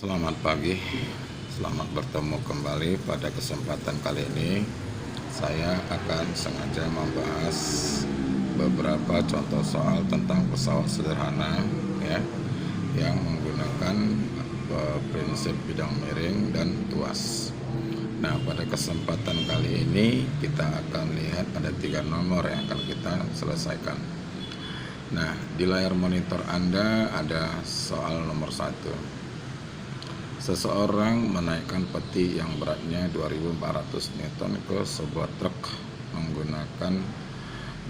Selamat pagi, selamat bertemu kembali. Pada kesempatan kali ini saya akan sengaja membahas beberapa contoh soal tentang pesawat sederhana ya, yang menggunakan prinsip bidang miring dan tuas. Nah, pada kesempatan kali ini kita akan lihat ada 3 nomor yang akan kita selesaikan. Nah, di layar monitor Anda ada soal nomor 1. Seseorang menaikkan peti yang beratnya 2400 Newton ke sebuah truk menggunakan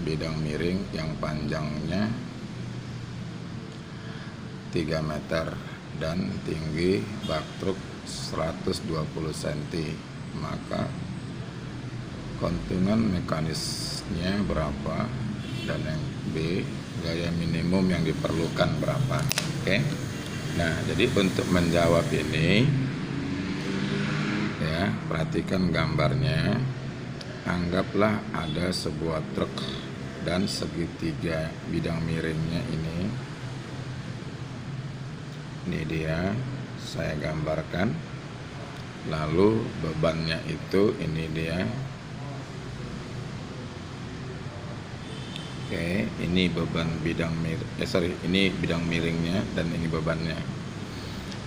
bidang miring yang panjangnya 3 meter dan tinggi bak truk 120 cm. Maka keuntungan mekanisnya berapa? Dan yang B, gaya minimum yang diperlukan berapa? Oke. Nah, jadi untuk menjawab ini ya, perhatikan gambarnya. Anggaplah ada sebuah truk dan segitiga bidang miringnya ini. Ini dia, saya gambarkan. Lalu bebannya itu ini dia. Oke, ini beban bidang ini bidang miringnya dan ini bebannya.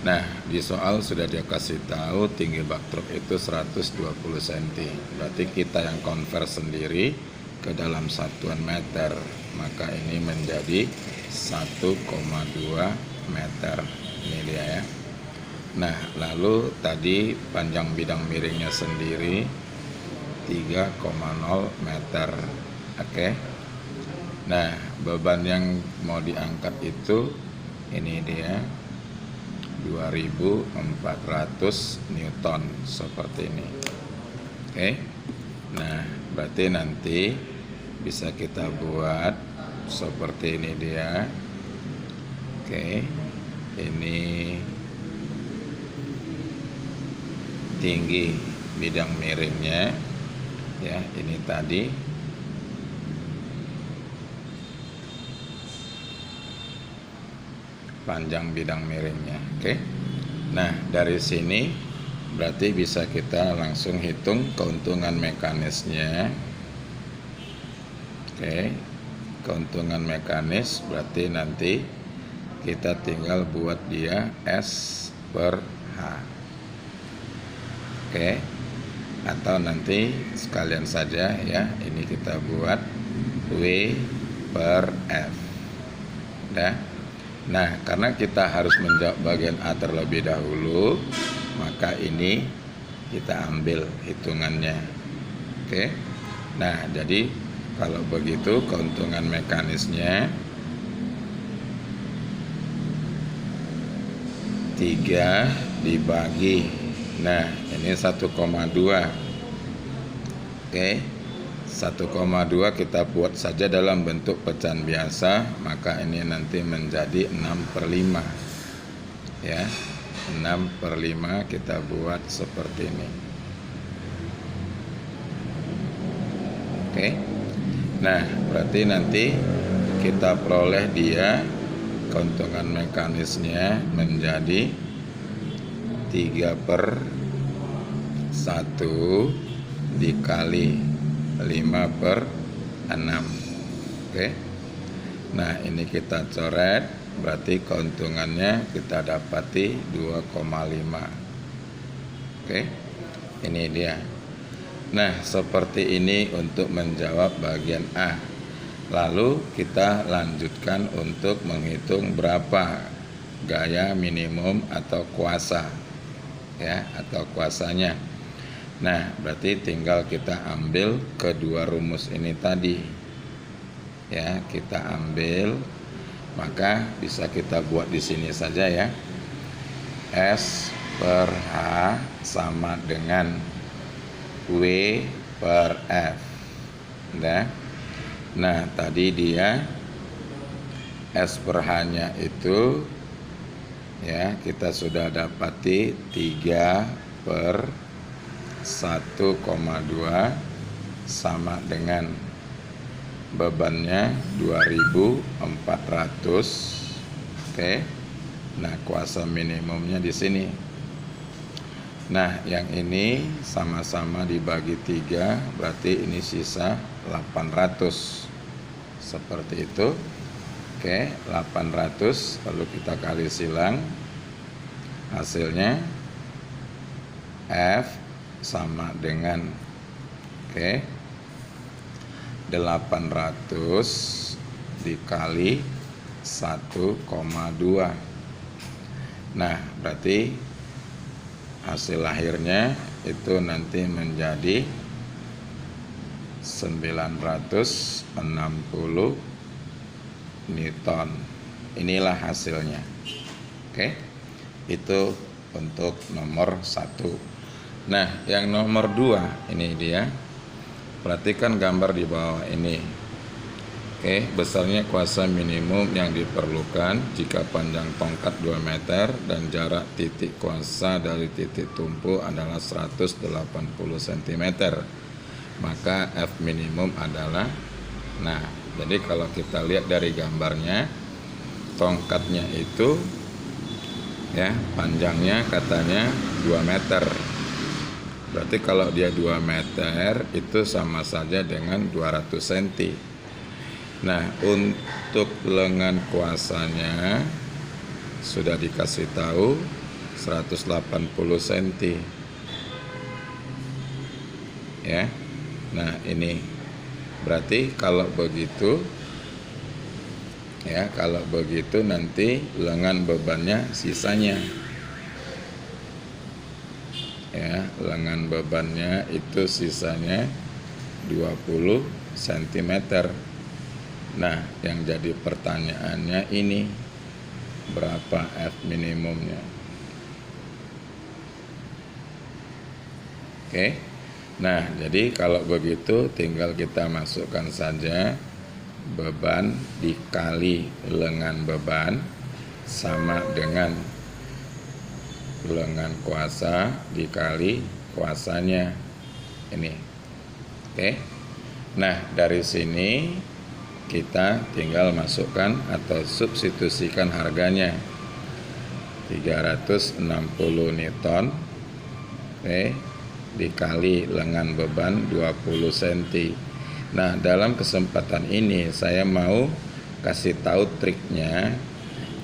Nah, di soal sudah dia kasih tahu tinggi bak truk itu 120 cm. Berarti kita yang convert sendiri ke dalam satuan meter. Maka ini menjadi 1,2 meter. Ini dia ya. Nah, lalu tadi panjang bidang miringnya sendiri 3,0 meter. Oke. Nah, beban yang mau diangkat itu ini dia 2400 Newton seperti ini. Oke. Nah, berarti nanti bisa kita buat seperti ini dia. Oke. Ini tinggi bidang miringnya ya, ini tadi panjang bidang miringnya. Oke. Nah, dari sini berarti bisa kita langsung hitung keuntungan mekanisnya. Oke. Keuntungan mekanis berarti nanti kita tinggal buat dia S per H. Oke. Atau nanti sekalian saja ya, ini kita buat W per F. Udah. Nah, karena kita harus menjawab bagian A terlebih dahulu, maka ini kita ambil hitungannya. Oke. Nah, jadi kalau begitu keuntungan mekanisnya 3 dibagi. Nah, ini 1,2. Oke. 1,2 kita buat saja dalam bentuk pecahan biasa, maka ini nanti menjadi 6/5 ya. 6/5 kita buat seperti ini. Oke. Nah, berarti nanti kita peroleh dia keuntungan mekanisnya menjadi 3/1 dikali 5/6. Oke. Nah, ini kita coret, berarti keuntungannya kita dapati 2,5. Oke. Ini dia. Nah, seperti ini untuk menjawab bagian A. Lalu kita lanjutkan untuk menghitung berapa gaya minimum atau kuasa ya, atau kuasanya. Nah, berarti tinggal kita ambil kedua rumus ini tadi. Ya, kita ambil, maka bisa kita buat di sini saja ya. S per H sama dengan W per F. Nah, tadi dia S per H-nya itu ya, kita sudah dapati 3/1,2 sama dengan bebannya 2400. Oke. Nah, kuasa minimumnya di sini. Nah, yang ini sama-sama dibagi 3, berarti ini sisa 800. Seperti itu. Oke, 800 lalu kita kali silang. Hasilnya F sama dengan 800 dikali 1,2. Nah, berarti hasil akhirnya itu nanti menjadi 960 Newton. Inilah hasilnya. Itu untuk nomor 1. Nah, yang nomor 2 ini dia. Perhatikan gambar di bawah ini. Besarnya kuasa minimum yang diperlukan jika panjang tongkat 2 meter dan jarak titik kuasa dari titik tumpu adalah 180 cm. Maka F minimum adalah, nah, jadi kalau kita lihat dari gambarnya, tongkatnya itu ya panjangnya katanya 2 meter. Berarti kalau dia 2 meter itu sama saja dengan 200 cm. Nah, untuk lengan kuasanya sudah dikasih tahu 180 cm. Ya. Nah, ini berarti kalau begitu ya, kalau begitu nanti lengan bebannya sisanya. Ya, lengan bebannya itu sisanya 20 cm. Nah, yang jadi pertanyaannya ini berapa F minimumnya? Nah, jadi kalau begitu tinggal kita masukkan saja beban dikali lengan beban sama dengan lengan kuasa dikali kuasanya ini. Nah, dari sini kita tinggal masukkan atau substitusikan harganya 360 Newton dikali lengan beban 20 cm. Nah, dalam kesempatan ini saya mau kasih tahu triknya.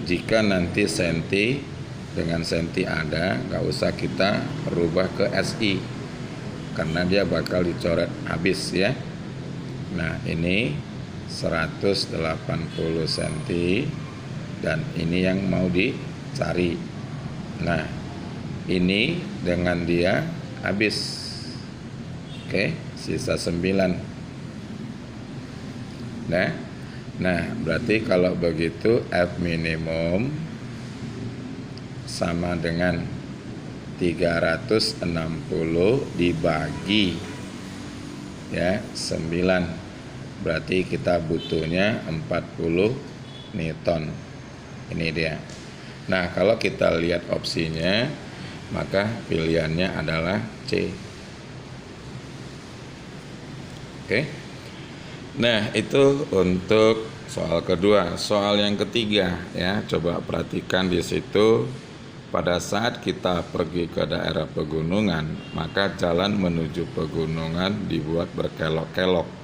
Jika nanti senti dengan senti ada, nggak usah kita rubah ke SI karena dia bakal dicoret habis ya. Nah, ini 180 cm dan ini yang mau dicari. Nah, ini dengan dia habis. Sisa 9. Nah, berarti kalau begitu F minimum sama dengan 360 dibagi ya 9. Berarti kita butuhnya 40 Newton. Ini dia. Nah, kalau kita lihat opsinya, maka pilihannya adalah C. Nah, itu untuk soal kedua. Soal yang ketiga ya, coba perhatikan di situ. Pada saat kita pergi ke daerah pegunungan, maka jalan menuju pegunungan dibuat berkelok-kelok.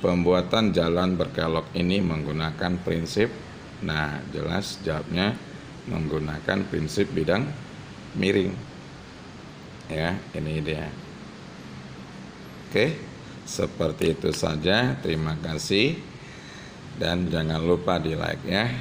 Pembuatan jalan berkelok ini menggunakan prinsip, nah jelas jawabnya menggunakan prinsip bidang miring. Ya, ini dia. Seperti itu saja. Terima kasih dan jangan lupa di like ya.